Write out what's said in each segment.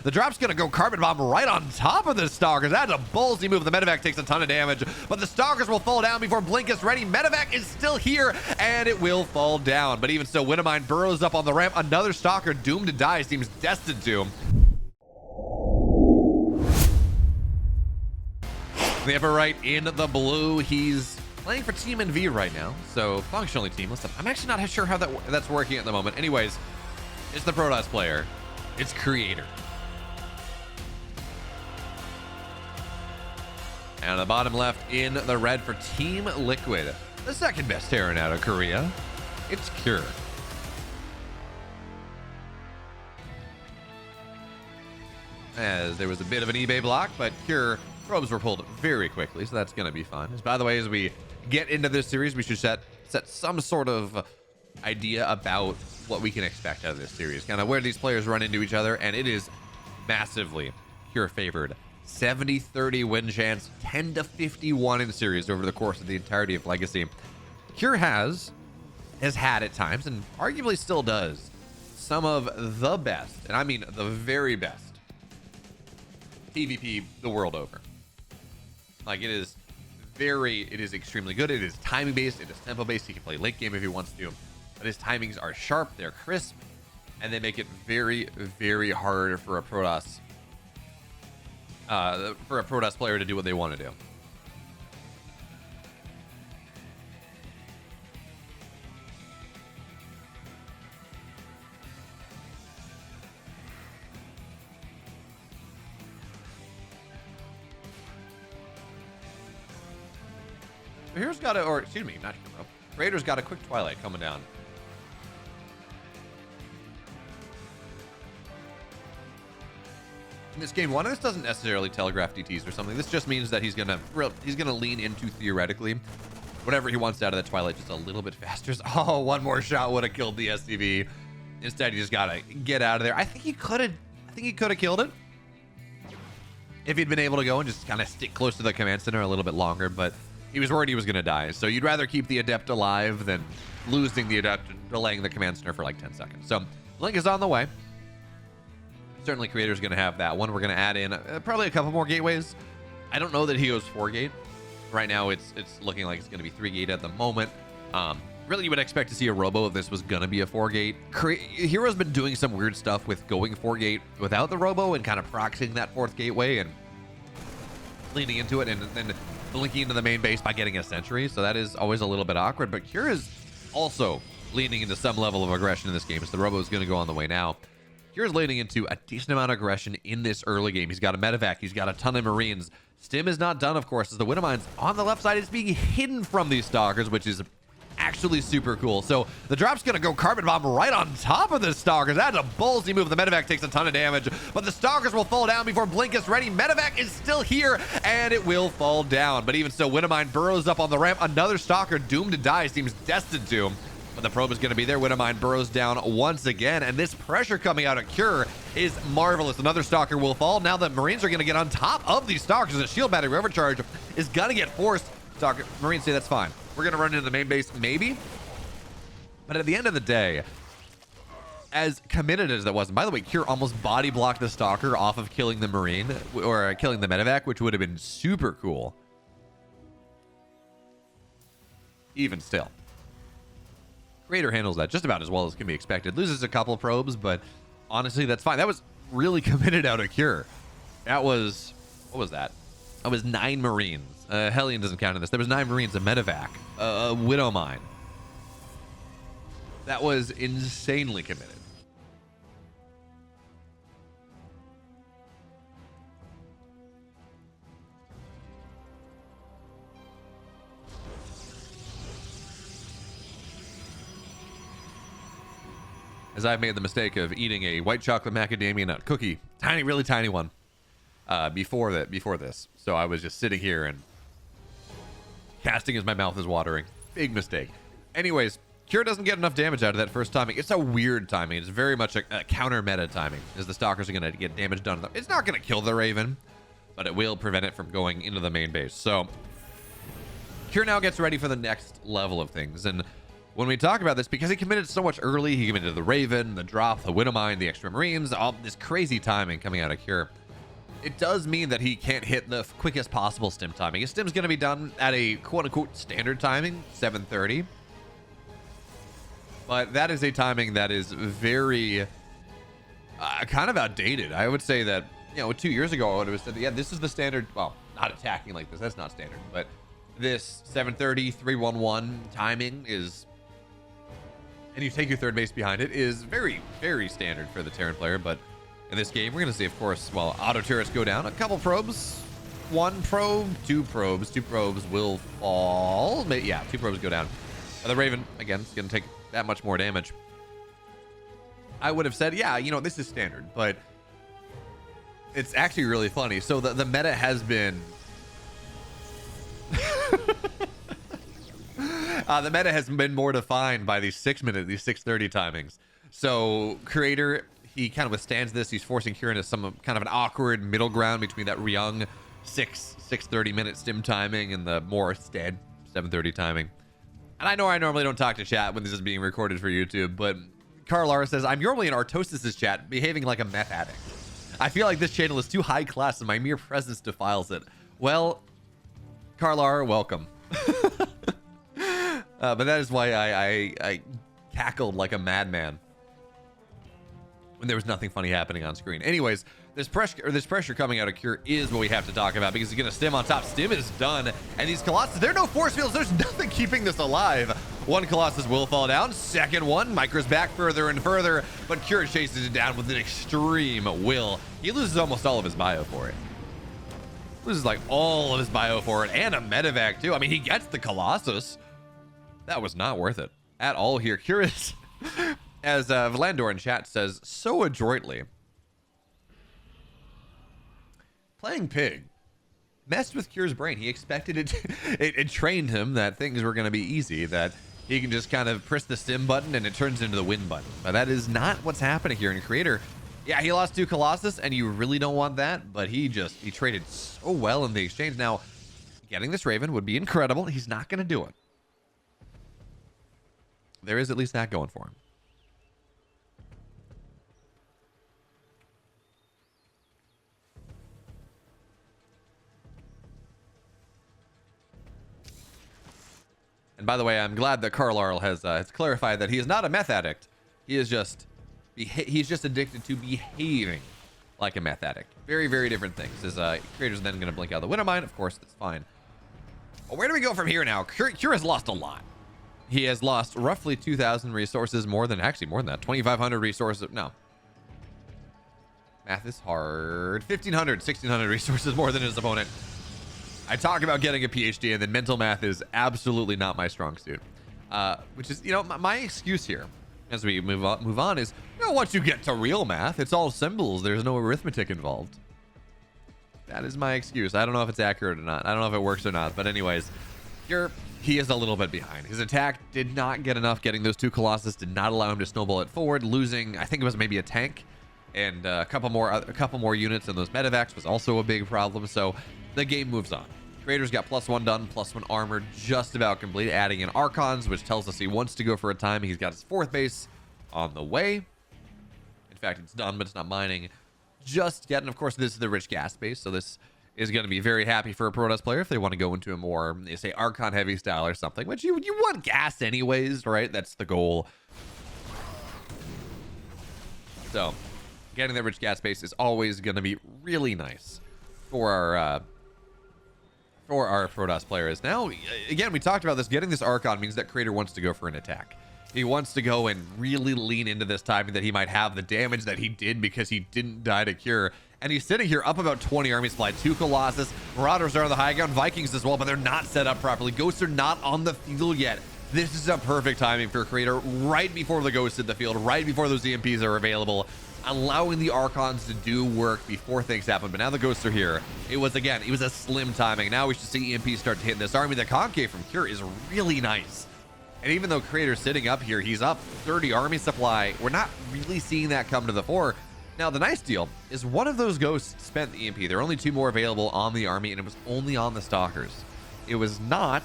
the drop's gonna go Carbon Bomb right on top of the Stalkers. That's a ballsy move. The Medevac takes a ton of damage, but the Stalkers will fall down before Blink is ready. Medevac is still here, and it will fall down. But even so, Wintermine burrows up on the ramp. Another Stalker doomed to die, seems destined to. The upper right in the blue, he's playing for Team NV right now, so functionally teamless. I'm actually not sure how that's working at the moment. Anyways, it's the Protoss player. It's Creator. And on the bottom left in the red for Team Liquid, the second best Terran out of Korea, it's Cure. As there was a bit of an eBay block, but Cure probes were pulled very quickly, so that's going to be fun. By the way, as we get into this series, we should set some sort of idea about what we can expect out of this series, kind of where these players run into each other, and it is massively Cure favored. 70-30 win chance, 10-51 in series over the course of the entirety of Legacy. Cure has had at times, and arguably still does, some of the best, and I mean the very best, TvP the world over. Like, it is extremely good. It is timing based, it is tempo based. He can play late game if he wants to, but his timings are sharp, they're crisp, and they make it very, very hard for a Protoss player to do what they want to do. Here's got a, or excuse me, not Hero. Raider's got a quick Twilight coming down. In this game one, this doesn't necessarily telegraph DTs or something. This just means that he's gonna lean into, theoretically, whatever he wants out of the Twilight just a little bit faster. Oh, one more shot would have killed the SCV. Instead, he just gotta get out of there. I think he could have killed it if he'd been able to go and just kind of stick close to the command center a little bit longer, but he was worried he was going to die. So you'd rather keep the Adept alive than losing the Adept and delaying the command center for like 10 seconds. So Blink is on the way. Certainly Creator's going to have that one. We're going to add in probably a couple more gateways. I don't know that he goes 4 gate. Right now it's looking like it's going to be 3 gate at the moment. Really, you would expect to see a robo if this was going to be a 4 gate. Hero's been doing some weird stuff with going 4 gate without the robo and kind of proxying that 4th gateway and leaning into it and then blinking into the main base by getting a sentry. So that is always a little bit awkward, but Cure is also leaning into some level of aggression in this game. So the robo is going to go on the way now. Cure's leaning into a decent amount of aggression in this early game. He's got a medevac, he's got a ton of Marines. Stim is not done, of course, as the Wintermine's on the left side is being hidden from these Stalkers, which is actually super cool. So the drop's gonna go Carbon Bomb right on top of the Stalkers. That's a ballsy move. The medevac takes a ton of damage, but the Stalkers will fall down before Blink is ready. Medevac is still here, and it will fall down. But even so, Wintermine burrows up on the ramp. Another Stalker doomed to die, seems destined to. But the probe is going to be there. Wintermine burrows down once again, and this pressure coming out of Cure is marvelous. Another Stalker will fall. Now the Marines are going to get on top of these Stalkers. The shield battery overcharge is going to get forced. Marines say that's fine. We're going to run into the main base, maybe. But at the end of the day, as committed as that was, and by the way, Cure almost body blocked the Stalker off of killing the Marine, or killing the medevac, which would have been super cool. Even still. Creator handles that just about as well as can be expected. Loses a couple of probes, but honestly, that's fine. That was really committed out of Cure. That was, what was that? That was 9 Marines. Hellion doesn't count in this. There was 9 Marines, a medevac, a Widow Mine. That was insanely committed. As I've made the mistake of eating a white chocolate macadamia nut cookie, tiny, really tiny one, before this. So I was just sitting here and casting as my mouth is watering. Big mistake. Anyways, Cure doesn't get enough damage out of that first timing. It's a weird timing. It's very much a counter meta timing, as the Stalkers are going to get damage done to them. It's not going to kill the Raven, but it will prevent it from going into the main base. So Cure now gets ready for the next level of things, and when we talk about this, because he committed so much early, he committed the Raven, the drop, the Widowmine, the extra Marines, all this crazy timing coming out of Cure. It does mean that he can't hit the quickest possible stim timing. His stim's going to be done at a quote-unquote standard timing, 7:30. But that is a timing that is very kind of outdated. I would say that, 2 years ago, I would have said, yeah, this is the standard. Well, not attacking like this. That's not standard. But this 7:30, 3-1-1 timing is, and you take your third base behind it, is very, very standard for the Terran player. But in this game, we're going to see, of course, while auto turrets go down, a couple probes, 1 probe, 2 probes. 2 probes will fall. Yeah, 2 probes go down. The Raven, again, is going to take that much more damage. I would have said, yeah, this is standard, but it's actually really funny. So the meta has been the meta has been more defined by these 6-minute, these 6:30 timings. So Creator, he kind of withstands this. He's forcing Kieran into some kind of an awkward middle ground between that young 6:30 minute stim timing and the more stead 7:30 timing. And I know I normally don't talk to chat when this is being recorded for YouTube, but Carlar says, I'm normally in Artosis' chat behaving like a meth addict. I feel like this channel is too high class and my mere presence defiles it. Well, Carlar, welcome. But that is why I cackled like a madman when there was nothing funny happening on screen. Anyways, this pressure coming out of Cure is what we have to talk about, because he's gonna stim on top. Stim is done, and these Colossus, there are no force fields. There's nothing keeping this alive. One Colossus will fall down. Second one, Micro's back further and further, but Cure chases it down with an extreme will. He loses almost all of his bio for it. Loses like all of his bio for it, and a medevac too. I mean, he gets the Colossus. That was not worth it at all here. Cure is, as Vlandor in chat says so adroitly, playing Pig messed with Cure's brain. He expected it, it trained him that things were going to be easy, that he can just kind of press the stim button and it turns into the win button. But that is not what's happening here in Creator. Yeah, he lost 2 Colossus, and you really don't want that, but he traded so well in the exchange. Now, getting this Raven would be incredible. He's not going to do it. There is at least that going for him. And by the way, I'm glad that Carlarl has clarified that he is not a meth addict. He is just he's just addicted to behaving like a meth addict. Very, very different things. His Creator's then going to blink out the Widowmine. Of course, that's fine. But where do we go from here now? Cure has lost a lot. He has lost roughly 2,000 resources, more than that, 2,500 resources. No. Math is hard. 1,500, 1,600 resources more than his opponent. I talk about getting a PhD, and then mental math is absolutely not my strong suit. Which is, my excuse here as we move on is, once you get to real math, it's all symbols. There's no arithmetic involved. That is my excuse. I don't know if it's accurate or not. I don't know if it works or not. But anyways, he is a little bit behind. His attack did not get enough. Getting those 2 Colossus did not allow him to snowball it forward. Losing, I think it was maybe a tank and a couple more units, and those medevacs was also a big problem. So the game moves on. Creator's got +1 done, +1 armor just about complete, adding in Archons, which tells us he wants to go for a time. He's got his 4th base on the way. In fact, it's done, but it's not mining just yet. And of course, this is the rich gas base, so this is going to be very happy for a Protoss player if they want to go into a more, say, Archon heavy style or something, which you want gas anyways, right? That's the goal. So getting that rich gas base is always going to be really nice for our Protoss players. Now, again, we talked about this. Getting this Archon means that Creator wants to go for an attack. He wants to go and really lean into this timing that he might have the damage that he did because he didn't die to Cure. And he's sitting here up about 20 army supply, 2 Colossus. Marauders are on the high ground, Vikings as well, but they're not set up properly. Ghosts are not on the field yet. This is a perfect timing for Creator, right before the Ghosts hit the field, right before those EMPs are available, allowing the Archons to do work before things happen. But now the Ghosts are here. It was a slim timing. Now we should see EMPs start to hit this army. The concave from Cure is really nice. And even though Creator's sitting up here, he's up 30 army supply. We're not really seeing that come to the fore. Now, the nice deal is one of those Ghosts spent the EMP. There are only 2 more available on the army, and it was only on the Stalkers. It was not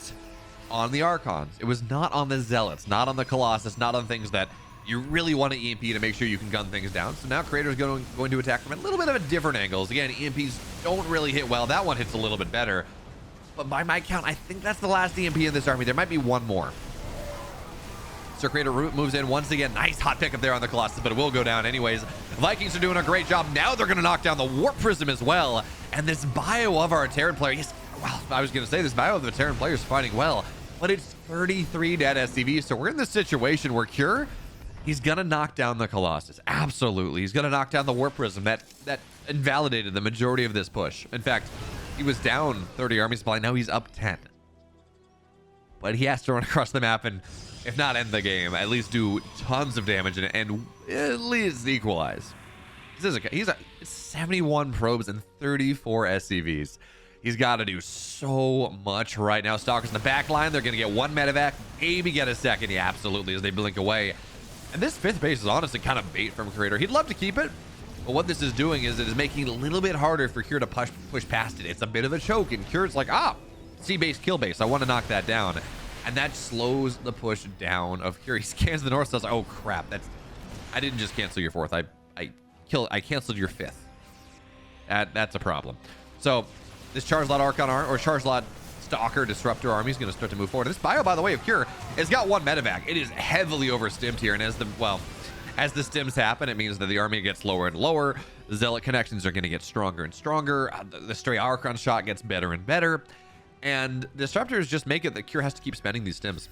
on the Archons. It was not on the Zealots, not on the Colossus, not on things that you really want to EMP to make sure you can gun things down. So now Creator's going to attack from a little bit of a different angles. Again, EMPs don't really hit well. That one hits a little bit better. But by my count, I think that's the last EMP in this army. There might be one more. So Creator moves in once again. Nice hot pickup there on the Colossus, but it will go down anyways. Vikings are doing a great job. Now they're going to knock down the Warp Prism as well. And this bio of our Terran player, yes, well, I was going to say this bio of the Terran player is fighting well, but it's 33 dead SCVs. So we're in this situation where Cure, he's going to knock down the Colossus. Absolutely. He's going to knock down the Warp Prism. That invalidated the majority of this push. In fact, he was down 30 army supply. Now he's up 10. But he has to run across the map and, if not end the game, at least do tons of damage and at least equalize. He's a 71 probes and 34 SCVs. He's got to do so much right now. Stalkers in the back line. They're going to get one medevac, maybe get a second. Yeah, absolutely, as they blink away. And this 5th base is honestly kind of bait from Creator. He'd love to keep it, but what this is doing is it is making it a little bit harder for Cure to push past it. It's a bit of a choke, and Cure's like, C-base, kill base. I want to knock that down. And that slows the push down of Cure. He scans the north, says, oh crap, I didn't just cancel your 4th. I canceled your 5th. That's a problem. So this Charge Lot Archon or Charge Lot Stalker Disruptor army is going to start to move forward. This bio, by the way, of Cure has got one medevac. It is heavily overstimmed here, and as the stims happen, it means that the army gets lower and lower. The Zealot connections are going to get stronger and stronger. The stray Archon shot gets better and better. And Disruptors just make it that Cure has to keep spending these stims.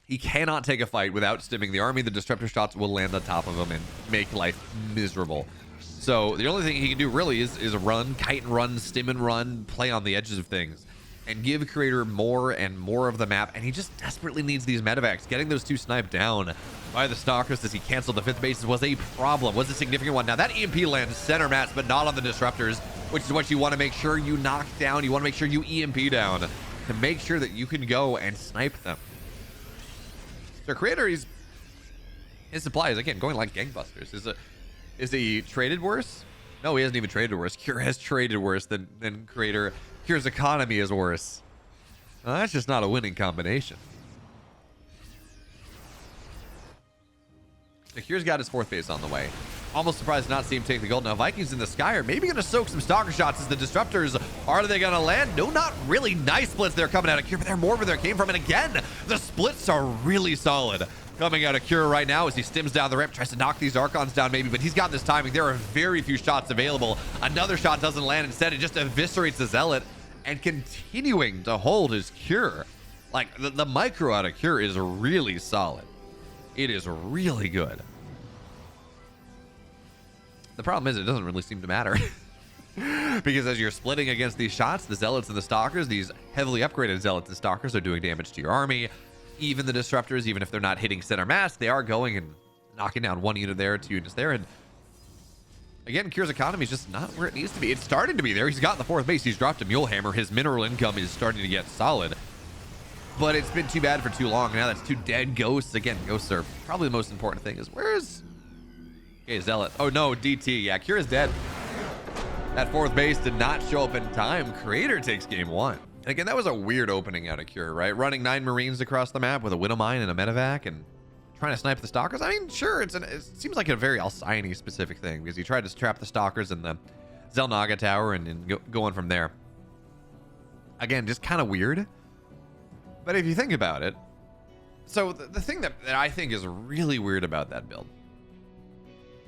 He cannot take a fight without stimming the army. The Disruptor shots will land on top of him and make life miserable. So the only thing he can do really is run, kite and run, stim and run, play on the edges of things, and give Creator more and more of the map. And he just desperately needs these medevacs. Getting those 2 sniped down by the Stalkers as he canceled the 5th base was a problem, was a significant one. Now that EMP lands center mass, but not on the Disruptors, which is what you want to make sure you knock down. You want to make sure you EMP down to make sure that you can go and snipe them. So Creator, his supply is again going like gangbusters. Is he traded worse? No, he hasn't even traded worse. Cure has traded worse than Creator. Cure's economy is worse. Well, that's just not a winning combination. So Cure's got his 4th base on the way. Almost surprised to not see him take the gold. Now Vikings in the sky are maybe going to soak some Stalker shots as the Disruptors. Are they going to land? No, not really. Nice splits there coming out of Cure, but they're more where they came from. And again, the splits are really solid coming out of Cure right now as he stims down the ramp, tries to knock these Archons down maybe, but he's got this timing. There are very few shots available. Another shot doesn't land. Instead, it just eviscerates the Zealot, and continuing to hold his Cure. Like, the micro out of Cure is really solid. It is really good. The problem is it doesn't really seem to matter. Because as you're splitting against these shots, the Zealots and the Stalkers, these heavily upgraded Zealots and Stalkers are doing damage to your army. Even the Disruptors, even if they're not hitting center mass, they are going and knocking down 1 unit there, 2 units there. And again, Cure's economy is just not where it needs to be. It's starting to be there. He's got the 4th base. He's dropped a Mule Hammer. His mineral income is starting to get solid. But it's been too bad for too long. Now that's 2 dead ghosts. Again, ghosts are probably the most important thing. Is where's... Okay, Zealot. Oh no, DT. Yeah, Cure is dead. That 4th base did not show up in time. Creator takes game 1. And again, that was a weird opening out of Cure, right? Running 9 Marines across the map with a Widow Mine and a medevac and trying to snipe the Stalkers. I mean, sure, it seems like a very Alcyone specific thing because he tried to trap the Stalkers in the Zelnaga Tower and going from there. Again, just kind of weird. But if you think about it, so the thing that I think is really weird about that build,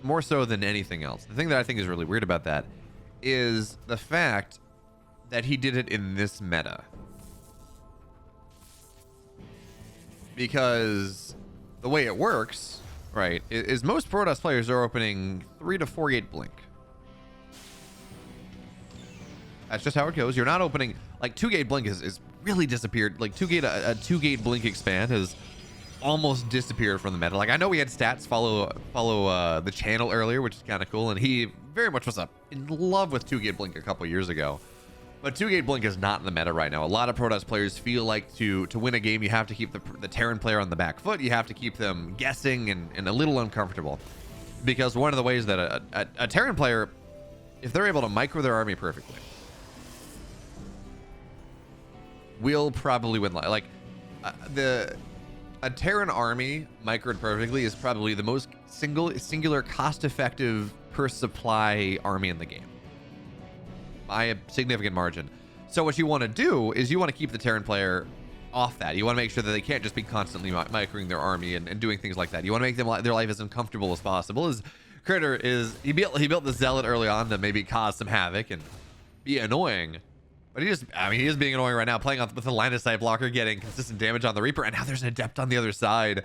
more so than anything else, the thing that I think is really weird about that is the fact that he did it in this meta. Because the way it works, right, is most Protoss players are opening 3 to 4 gate blink. That's just how it goes. You're not opening, like 2 gate blink is really disappeared. Like a 2 gate blink expand has almost disappeared from the meta. Like I know we had stats follow the channel earlier, which is kind of cool, and he very much was in love with 2 gate blink a couple years ago. But 2 gate blink is not in the meta right now. A lot of Protoss players feel like to win a game, you have to keep the Terran player on the back foot. You have to keep them guessing and a little uncomfortable. Because one of the ways that a Terran player, if they're able to micro their army perfectly, will probably win. Like a Terran army microed perfectly is probably the most singular cost-effective per supply army in the game by a significant margin. So what you want to do is you want to keep the Terran player off that. You want to make sure that they can't just be constantly microing their army and doing things like that. You want to make them their life as uncomfortable as possible. As Critter is, he built the Zealot early on to maybe cause some havoc and be annoying. But he is being annoying right now, playing with a line of sight blocker, getting consistent damage on the Reaper, and now there's an Adept on the other side.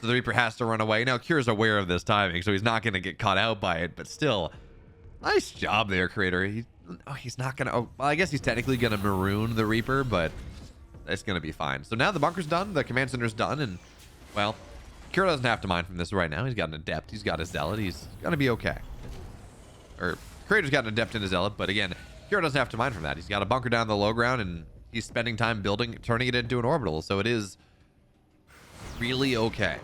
So the Reaper has to run away. Now Kira's aware of this timing, so he's not going to get caught out by it, but still, nice job there, Creator. He's not going to, well, I guess he's technically going to maroon the Reaper, but it's going to be fine. So now the bunker's done, the command center's done, and, well, Kira doesn't have to mine from this right now. He's got an Adept, he's got a Zealot, he's going to be okay. Or, Creator's got an Adept and a Zealot, but again, Kira doesn't have to mine from that. He's got a bunker down the low ground, and he's spending time building, turning it into an orbital, so it is really okay.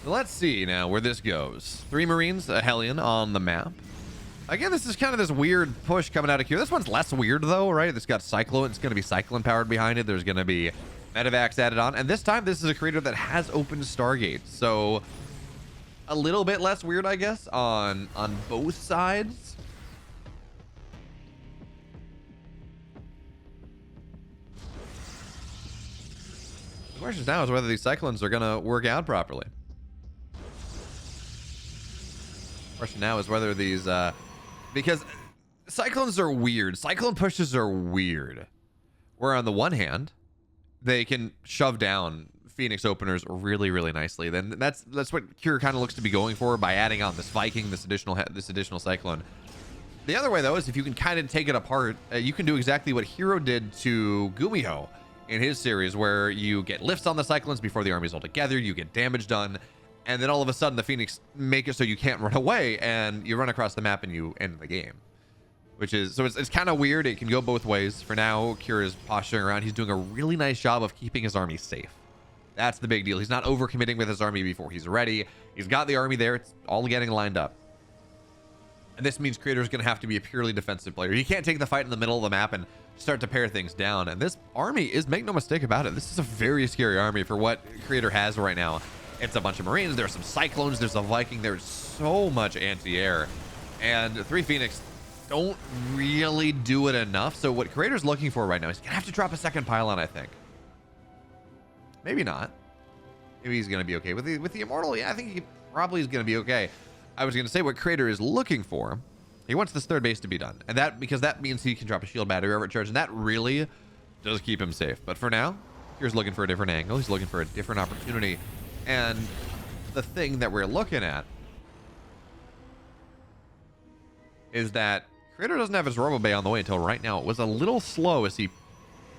Let's see now where this goes. 3 Marines, a Hellion on the map. Again, this is kind of this weird push coming out of Q. This one's less weird though, right? It's got Cyclone. It's going to be Cyclone powered behind it. There's going to be Medivacs added on. And this time, this is a creator that has opened Stargate. So a little bit less weird, I guess, on both sides. The question now is whether these Cyclones are going to work out properly. Question now is whether these because Cyclones are weird. Cyclone pushes are weird, where on the one hand they can shove down Phoenix openers really nicely. Then that's what Cure kind of looks to be going for by adding on this Viking, this additional Cyclone. The other way though is if you can kind of take it apart, you can do exactly what Hero did to Gumiho in his series, where you get lifts on the Cyclones before the army's all together, you get damage done, and then all of a sudden the Phoenix make it so you can't run away, and you run across the map and you end the game. Which is, so it's kind of weird. It can go both ways. For now, Kira is posturing around. He's doing a really nice job of keeping his army safe. That's the big deal. He's not overcommitting with his army before he's ready. He's got the army there. It's all getting lined up. And this means Creator's going to have to be a purely defensive player. He can't take the fight in the middle of the map and start to pare things down. And this army is, make no mistake about it, this is a very scary army for what Creator has right now. It's a bunch of Marines, there's some Cyclones, there's a Viking, there's so much anti-air. And 3 Phoenix don't really do it enough. So what Creator's looking for right now, he's gonna have to drop a second pylon, I think. Maybe not. Maybe he's gonna be okay. With the Immortal, yeah, I think he probably is gonna be okay. I was gonna say what Creator is looking for, he wants this third base to be done. And that, because that means he can drop a shield battery over at charge, and that really does keep him safe. But for now, he's looking for a different angle. He's looking for a different opportunity. And the thing that we're looking at is that Creator doesn't have his Robo Bay on the way until right now. It was a little slow as he,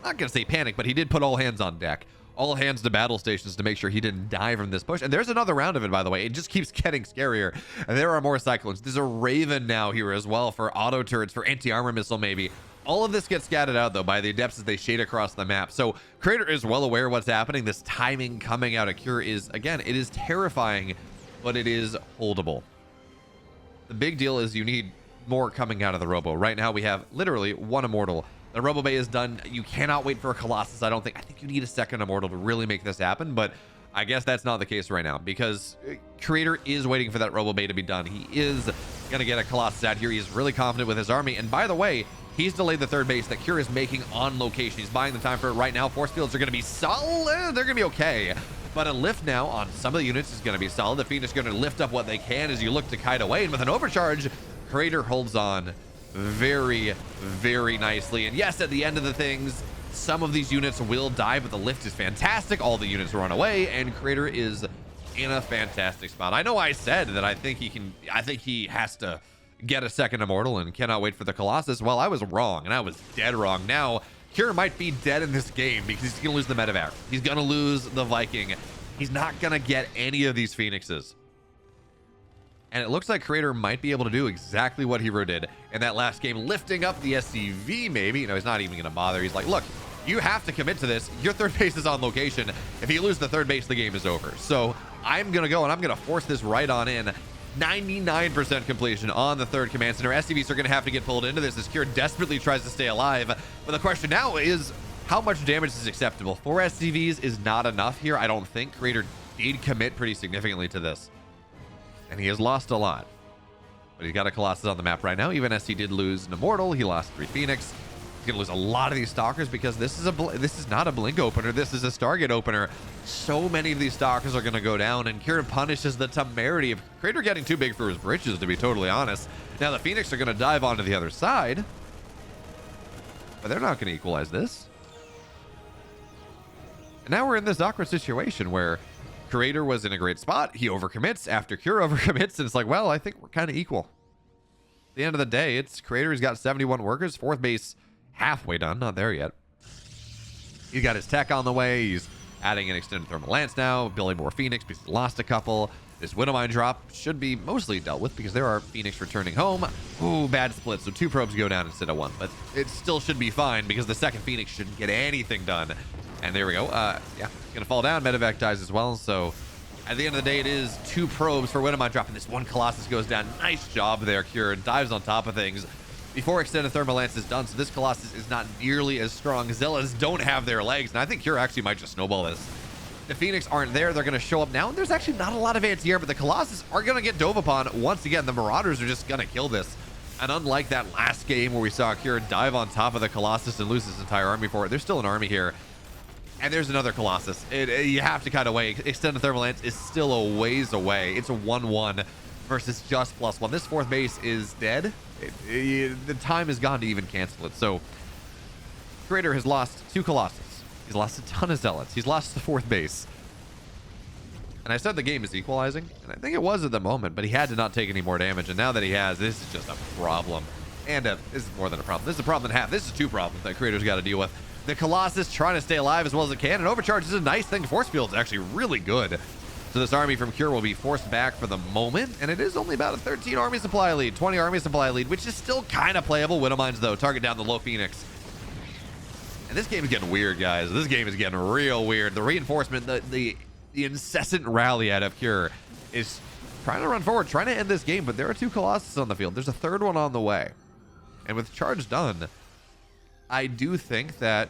not going to say panic, but he did put all hands on deck. All hands to battle stations to make sure he didn't die from this push. And there's another round of it, by the way. It just keeps getting scarier. And there are more Cyclones. There's a Raven now here as well for auto turrets, for anti-armor missile maybe. All of this gets scattered out, though, by the Adepts as they shade across the map. So Creator is well aware of what's happening. This timing coming out of Cure is, again, it is terrifying, but it is holdable. The big deal is you need more coming out of the Robo. Right now, we have literally 1 Immortal. The Robo Bay is done. You cannot wait for a Colossus, I don't think. I think you need a second Immortal to really make this happen, but I guess that's not the case right now, because Creator is waiting for that Robo Bay to be done. He is going to get a Colossus out here. He's really confident with his army, and by the way, he's delayed the third base that Cure is making on location. He's buying the time for it right now. Force fields are going to be solid. They're going to be okay. But a lift now on some of the units is going to be solid. The Phoenix is going to lift up what they can as you look to kite away. And with an overcharge, Creator holds on very nicely. And yes, at the end of the things, some of these units will die, but the lift is fantastic. All the units run away, and Creator is in a fantastic spot. I know I said that I think he has to get a second Immortal and cannot wait for the Colossus. Well, I was wrong, and I was dead wrong. Now, Cure might be dead in this game because he's going to lose the Medivac. He's going to lose the Viking. He's not going to get any of these Phoenixes. And it looks like Creator might be able to do exactly what Hero did in that last game, lifting up the SCV maybe. You know, he's not even going to bother. He's like, look, you have to commit to this. Your third base is on location. If you lose the third base, the game is over. So I'm going to go and I'm going to force this right on in. 99% completion on the third command center. SCVs are going to have to get pulled into this as Cure desperately tries to stay alive. But the question now is, how much damage is acceptable? 4 SCVs is not enough here. I don't think. Creator did commit pretty significantly to this. And he has lost a lot. But he's got a Colossus on the map right now. Even as he did lose an Immortal, he lost 3 Phoenix. He's going to lose a lot of these Stalkers because this is not a Blink opener. This is a Stargate opener. So many of these Stalkers are going to go down, and Kieran punishes the temerity of Creator getting too big for his britches, to be totally honest. Now the Phoenix are going to dive onto the other side, but they're not going to equalize this. And now we're in this awkward situation where Creator was in a great spot. He overcommits after Cure overcommits, and it's like, well, I think we're kind of equal. At the end of the day, it's Creator. He's got 71 workers, 4th base halfway done, not there yet. He's got his tech on the way. He's adding an extended thermal lance now, building more Phoenix because he lost a couple. This Widowmine drop should be mostly dealt with because there are Phoenix returning home. Ooh, bad split, so 2 probes go down instead of 1, but it still should be fine because the second Phoenix shouldn't get anything done. And there we go. Yeah, it's gonna fall down. Medevac dies as well. So at the end of the day, it is 2 probes for Widowmine dropping. This one Colossus goes down. Nice job there, Cure, and dives on top of things before extended thermal lance is done. So this Colossus is not nearly as strong. Zealots don't have their legs, and I think Cure actually might just snowball this. The Phoenix aren't there. They're going to show up now, and there's actually not a lot of anti-air, but the Colossus are going to get dove upon. Once again, the Marauders are just going to kill this. And unlike that last game where we saw Cure dive on top of the Colossus and lose his entire army for it, there's still an army here. And there's another Colossus. You have to kind of wait. Extended thermal lance is still a ways away. It's a 1-1 versus just +1. This 4th base is dead. The time is gone to even cancel it. So Creator has lost 2 Colossus. He's lost a ton of Zealots. He's lost the 4th base. And I said the game is equalizing, and I think it was at the moment, but he had to not take any more damage. And now that he has, this is just a problem. And this is more than a problem. This is a problem and a half. This is 2 problems that Creator's got to deal with. The Colossus trying to stay alive as well as it can, and Overcharge is a nice thing. Force Field's actually really good. So this army from Cure will be forced back for the moment, and it is only about a 13 army supply lead, 20 army supply lead, which is still kind of playable. Widowmines, though, target down the low Phoenix. And this game is getting weird, guys. This game is getting real weird. The reinforcement, the incessant rally out of Cure is trying to run forward, trying to end this game, but there are 2 Colossus on the field. There's a 3rd one on the way. And with charge done, I do think that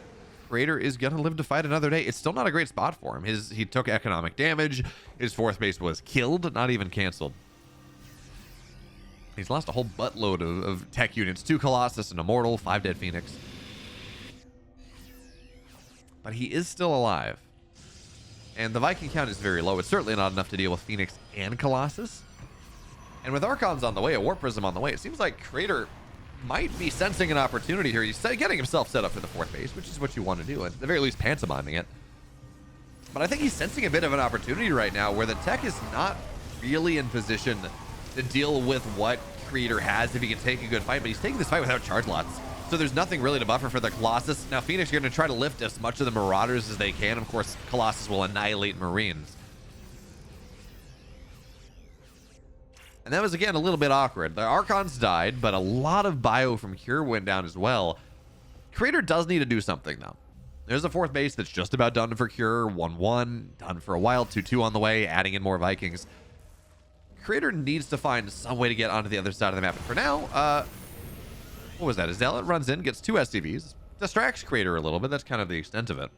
Creator is going to live to fight another day. It's still not a great spot for him. He took economic damage. His 4th base was killed, not even canceled. He's lost a whole buttload of tech units. 2 Colossus, an Immortal, 5 dead Phoenix. But he is still alive. And the Viking count is very low. It's certainly not enough to deal with Phoenix and Colossus. And with Archons on the way, a Warp Prism on the way, it seems like Creator might be sensing an opportunity here. He's getting himself set up for the 4th base, which is what you want to do, and at the very least pantomiming it. But I think he's sensing a bit of an opportunity right now where the tech is not really in position to deal with what Creator has if he can take a good fight, but he's taking this fight without charge lots. So there's nothing really to buffer for the Colossus. Now Phoenix are going to try to lift as much of the Marauders as they can. Of course, Colossus will annihilate Marines. And that was, again, a little bit awkward. The Archons died, but a lot of bio from Cure went down as well. Creator does need to do something, though. There's a 4th base that's just about done for Cure. 1-1, done for a while. 2-2 on the way, adding in more Vikings. Creator needs to find some way to get onto the other side of the map. But for now, what was that? A Zealot runs in, gets 2 SCVs. Distracts Creator a little bit. That's kind of the extent of it.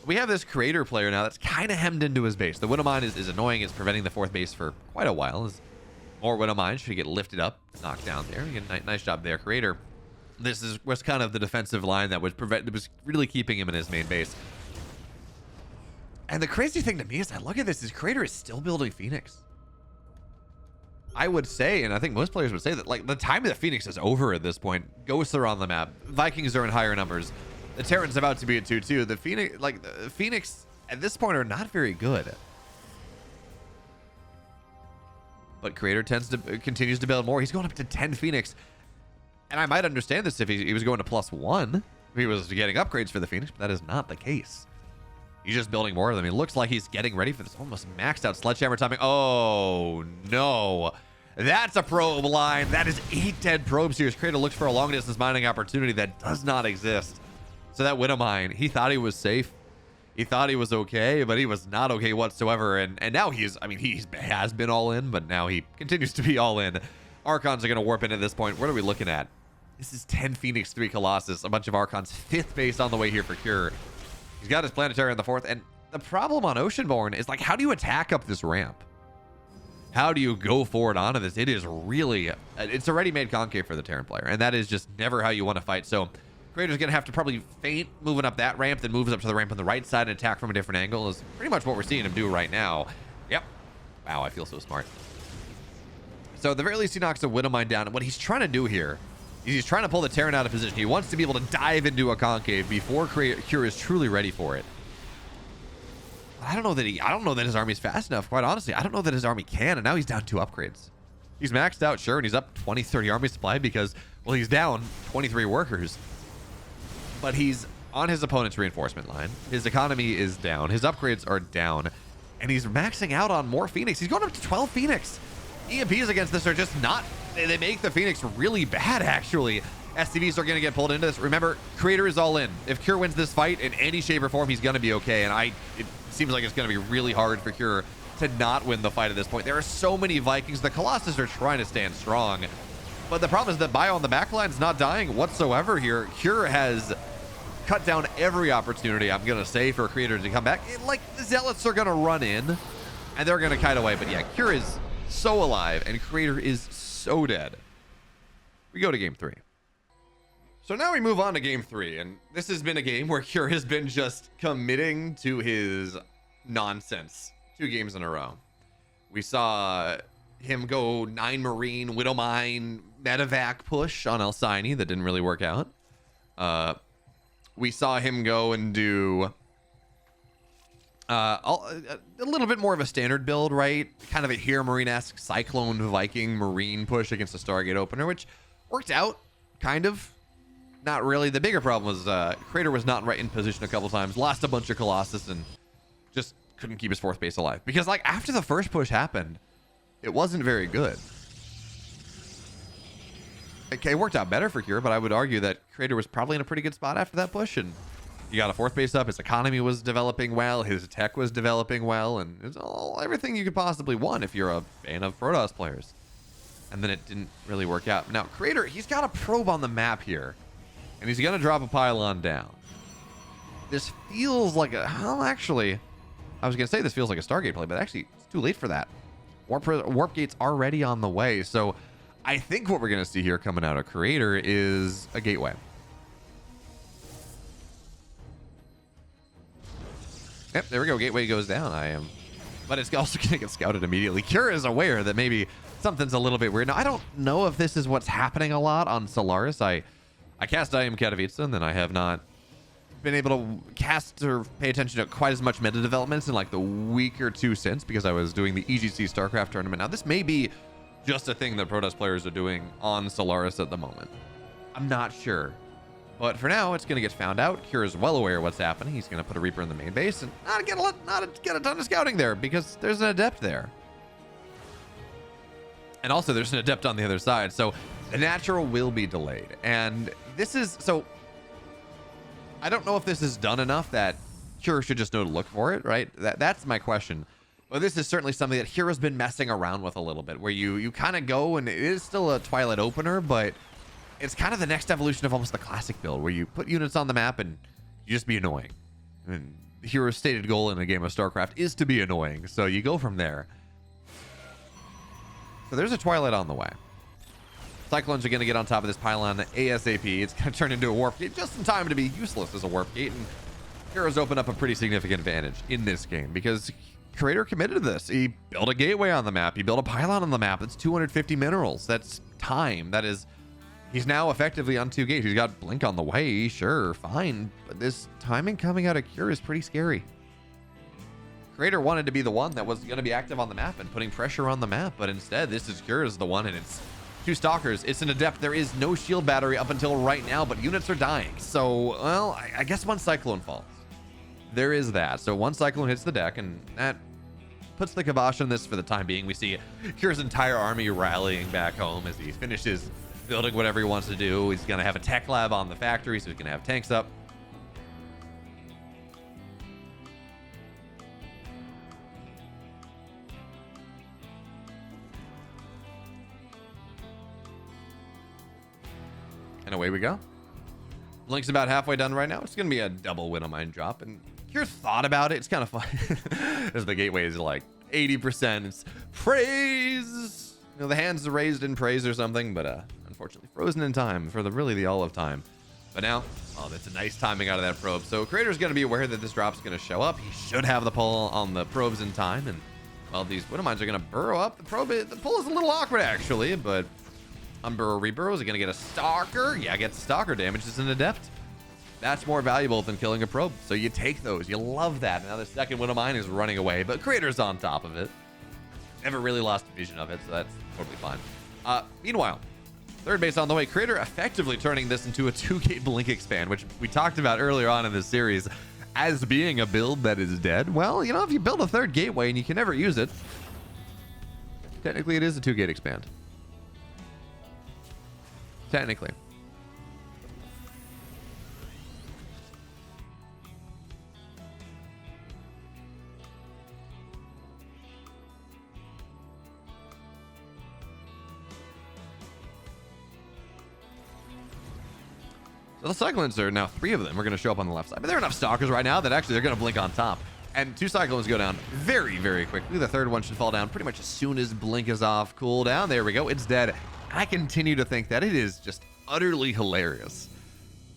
We have this Creator player now that's kind of hemmed into his base. The Widowmine is annoying. It's preventing the 4th base for quite a while. As more Widowmine should get lifted up, knocked down there. Nice job there, Creator. This was kind of the defensive line that was really keeping him in his main base. And the crazy thing to me is I look at this, is Creator is still building Phoenix. I would say, and I think most players would say that, like, the time of the Phoenix is over at this point. Ghosts are on the map. Vikings are in higher numbers. The Terran's about to be at 2-2. The Phoenix at this point are not very good. But Creator continues to build more. He's going up to 10 Phoenix. And I might understand this if he was going to +1. If he was getting upgrades for the Phoenix, but that is not the case. He's just building more of them. He looks like he's getting ready for this almost maxed out sledgehammer timing. Oh, no. That's a probe line. That is 8 dead probes here. Creator looks for a long distance mining opportunity that does not exist. So that Widow mine, he thought he was safe. He thought he was okay, but he was not okay whatsoever. And now he's, I mean, he has been all in, but now he continues to be all in. Archons are going to warp in at this point. What are we looking at? This is 10 Phoenix, 3 Colossus, a bunch of Archons, 5th base on the way here for Cure. He's got his planetary on the 4th. And the problem on Oceanborn is, like, how do you attack up this ramp? How do you go forward onto this? It is really, it's a ready-made concave for the Terran player, and that is just never how you want to fight. So Creator's going to have to probably feint moving up that ramp, then moves up to the ramp on the right side and attack from a different angle is pretty much what we're seeing him do right now. Yep. Wow, I feel so smart. So at the very least, he knocks a Widow mine down. And what he's trying to do here is he's trying to pull the Terran out of position. He wants to be able to dive into a concave before Cure is truly ready for it. I don't know that his army is fast enough, quite honestly. I don't know that his army can, and now he's down 2 upgrades. He's maxed out, sure, and he's up 20, 30 army supply because, well, he's down 23 workers. But he's on his opponent's reinforcement line. His economy is down. His upgrades are down. And he's maxing out on more Phoenix. He's going up to 12 Phoenix. EMPs against this are just not... They make the Phoenix really bad, actually. SCVs are going to get pulled into this. Remember, Creator is all in. If Cure wins this fight in any shape or form, he's going to be okay. And it seems like it's going to be really hard for Cure to not win the fight at this point. There are so many Vikings. The Colossus are trying to stand strong. But the problem is that Bio on the backline is not dying whatsoever here. Cure has cut down every opportunity, I'm going to say, for Creator to come back. Like, the Zealots are going to run in, and they're going to kite away. But yeah, Cure is so alive, and Creator is so dead. We go to game 3. So now we move on to game 3, and this has been a game where Cure has been just committing to his nonsense 2 games in a row. We saw him go 9 Marine, Widow Mine, Medevac push on Alcyone that didn't really work out. We saw him go and do a little bit more of a standard build, right? Kind of a Hero Marine-esque Cyclone Viking Marine push against the Stargate opener, which worked out, kind of. Not really. The bigger problem was Creator was not right in position a couple times, lost a bunch of Colossus, and just couldn't keep his 4th base alive. Because, like, after the first push happened, it wasn't very good. Okay, it worked out better for Cure, but I would argue that Creator was probably in a pretty good spot after that push, and he got a 4th base up. His economy was developing well, his tech was developing well, and it's everything you could possibly want if you're a fan of Protoss players. And then it didn't really work out. Now, Creator, he's got a probe on the map here, and he's going to drop a pylon down. This feels like a... Well, actually, I was going to say this feels like a Stargate play, but actually, it's too late for that. Warp gate's already on the way, so I think what we're going to see here coming out of Creator is a gateway. Yep, there we go. Gateway goes down. But it's also going to get scouted immediately. Cure is aware that maybe something's a little bit weird. Now, I don't know if this is what's happening a lot on Solaris. I cast I Am Katowice, and then I have not been able to cast or pay attention to quite as much meta developments in like the week or 2 since, because I was doing the EGC Starcraft tournament. Now, this may be just a thing that Protoss players are doing on Solaris at the moment. I'm not sure. But for now, it's going to get found out. Cure is well aware of what's happening. He's going to put a Reaper in the main base and not get a ton of scouting there because there's an Adept there. And also, there's an Adept on the other side. So the natural will be delayed. And this is... So I don't know if this is done enough that Cure should just know to look for it, right? That's my question. But this is certainly something that Cure's been messing around with a little bit, where you kind of go, and it is still a Twilight opener, but it's kind of the next evolution of almost the classic build, where you put units on the map and you just be annoying. And the hero's stated goal in a game of StarCraft is to be annoying, so you go from there. So there's a Twilight on the way. Cyclones are going to get on top of this pylon ASAP. It's going to turn into a warp gate just in time to be useless as a warp gate, and Heroes open up a pretty significant advantage in this game because Creator committed to this. He built a gateway on the map. He built a pylon on the map. That's 250 minerals. That's time. That is... He's now effectively on 2 gates. He's got Blink on the way. Sure, fine. But this timing coming out of Cure is pretty scary. Creator wanted to be the one that was going to be active on the map and putting pressure on the map. But instead, this is Cure is the one, and it's 2 Stalkers. It's an Adept. There is no shield battery up until right now, but units are dying. So, well, I guess one Cyclone falls. there is that. So one Cyclone hits the deck, and that puts the kibosh on this for the time being. We see Kier's entire army rallying back home as he finishes building whatever he wants to do. He's going to have a tech lab on the factory, so he's going to have tanks up. And away we go. Blink's about halfway done right now. It's going to be a double win on mine drop. And Kier thought about it. It's kind of fun. As the gateway is like 80%. It's praise. You know, the hands are raised in praise or something, but unfortunately frozen in time for the all of time. But now, oh, that's a nice timing out of that probe. So Creator's going to be aware that this drop's going to show up. He should have the pull on the probes in time. And well, these Widow Mines are going to burrow up. The pull is a little awkward actually, but Unburrow Reburrow, is it going to get a Stalker? Yeah, gets Stalker damage. It's an Adept. That's more valuable than killing a probe. So you take those. You love that. Now the second Widow Mine is running away, but Creator's on top of it. Never really lost vision of it, so that's totally fine. Meanwhile, third base on the way. Creator effectively turning this into a 2-gate Blink expand, which we talked about earlier on in this series as being a build that is dead. Well, you know, if you build a third gateway and you can never use it, technically it is a 2-gate expand. Technically. So the Cyclones are now 3 of them are going to show up on the left side, but there are enough Stalkers right now that actually they're going to blink on top. And 2 Cyclones go down very, very quickly. The third one should fall down pretty much as soon as Blink is off. Cool down. There we go. It's dead. I continue to think that it is just utterly hilarious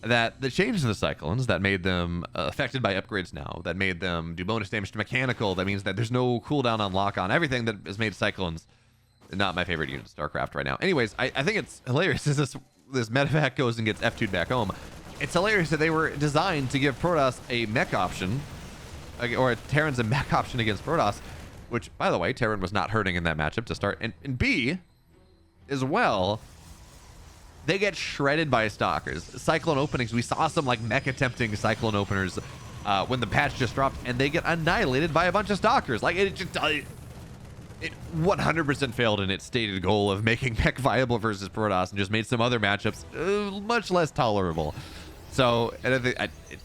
that the change in the Cyclones that made them affected by upgrades now, that made them do bonus damage to mechanical, that means that there's no cooldown on lock on everything that has made Cyclones not my favorite unit in StarCraft right now. Anyways, I think it's hilarious as this medevac goes and gets F2'd back home. It's hilarious that they were designed to give Protoss a mech option, or Terran's a mech option against Protoss, which, by the way, Terran was not hurting in that matchup to start. And B, as well, they get shredded by Stalkers. Cyclone openings, we saw some like mech attempting Cyclone openers when the patch just dropped, and they get annihilated by a bunch of Stalkers. Like, it 100% failed in its stated goal of making mech viable versus Protoss, and just made some other matchups much less tolerable. So, and I think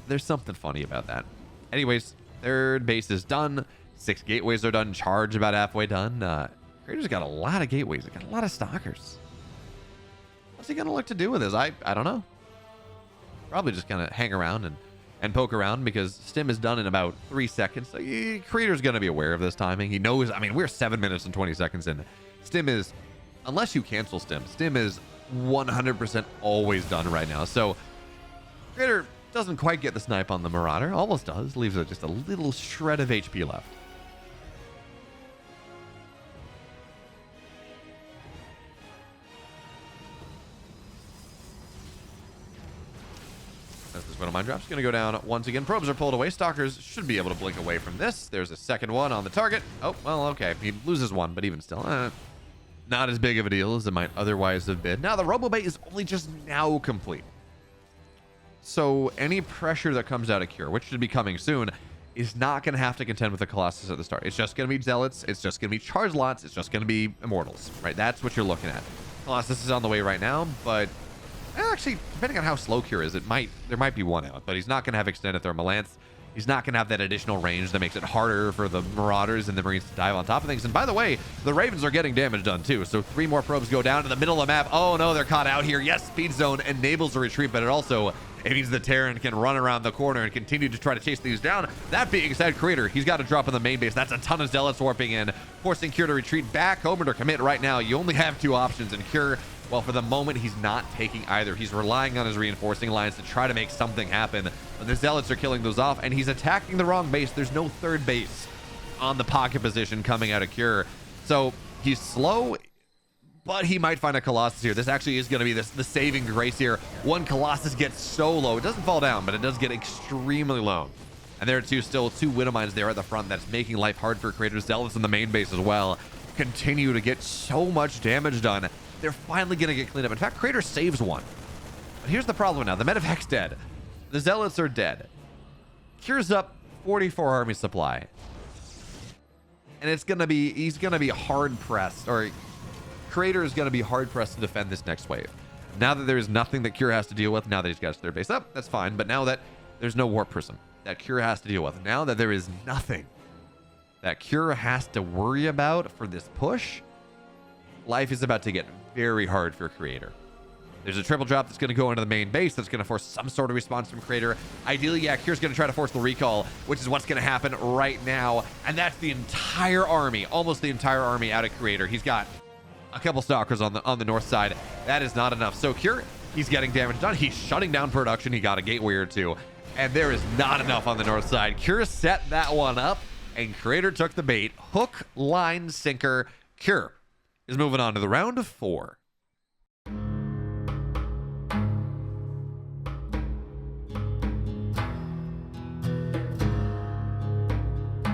there's something funny about that. Anyways, third base is done. 6 gateways are done. Charge about halfway done. Creator's got a lot of gateways. He got a lot of Stalkers. What's he gonna look to do with this? I don't know. Probably just kind of hang around and poke around, because Stim is done in about 3 seconds. So Creator's gonna be aware of this timing. He knows. I mean, we're 7 minutes and 20 seconds in. Stim is, unless you cancel Stim is 100% always done right now. So Creator doesn't quite get the snipe on the Marauder. Almost does. Leaves just a little shred of HP left. As this Widow Mine drop's going to go down once again. Probes are pulled away. Stalkers should be able to blink away from this. There's a second one on the target. Oh, well, okay. He loses one, but even still, not as big of a deal as it might otherwise have been. Now, the Robo Bay is only just now complete. So any pressure that comes out of Cure, which should be coming soon, is not going to have to contend with the Colossus at the start. It's just going to be Zealots. It's just going to be Charge Lots. It's just going to be Immortals, right? That's what you're looking at. Colossus is on the way right now, but actually, depending on how slow Cure is, there might be one out, but he's not going to have extended thermal lance. He's not going to have that additional range that makes it harder for the Marauders and the Marines to dive on top of things. And by the way, the Ravens are getting damage done too. So 3 more probes go down to the middle of the map. Oh no, they're caught out here. Yes, Speed Zone enables a retreat, but it means the Terran can run around the corner and continue to try to chase these down. That being said, Creator, he's got to drop in the main base. That's a ton of Zealots warping in, forcing Cure to retreat back home or commit right now. You only have 2 options, and Cure, well, for the moment, he's not taking either. He's relying on his reinforcing lines to try to make something happen. And the Zealots are killing those off, and he's attacking the wrong base. There's no third base on the pocket position coming out of Cure. So he's slow, but he might find a Colossus here. This actually is going to be the saving grace here. One Colossus gets so low. It doesn't fall down, but it does get extremely low. And there are still two Widow Mines there at the front. That's making life hard for Creator. Zealots in the main base as well continue to get so much damage done. They're finally going to get cleaned up. In fact, Creator saves one. But here's the problem now. The medevac's dead. The Zealots are dead. Cure's up 44 army supply. And he's going to be hard pressed, or Creator is going to be hard pressed to defend this next wave. Now that there's nothing that Cure has to deal with, now that he's got his third base up, that's fine. But now that there's no Warp Prism that Cure has to deal with, now that there is nothing that Cure has to worry about for this push, life is about to get very hard for Creator. There's a triple drop that's going to go into the main base that's going to force some sort of response from Creator. Ideally, yeah, Cure's going to try to force the recall, which is what's going to happen right now. And that's the entire army, almost the entire army out of Creator. He's got a couple Stalkers on the north side. That is not enough. So Cure, he's getting damage done. He's shutting down production. He got a gateway or two. And there is not enough on the north side. Cure set that one up, and Creator took the bait. Hook, line, sinker. Cure is moving on to the round of 4.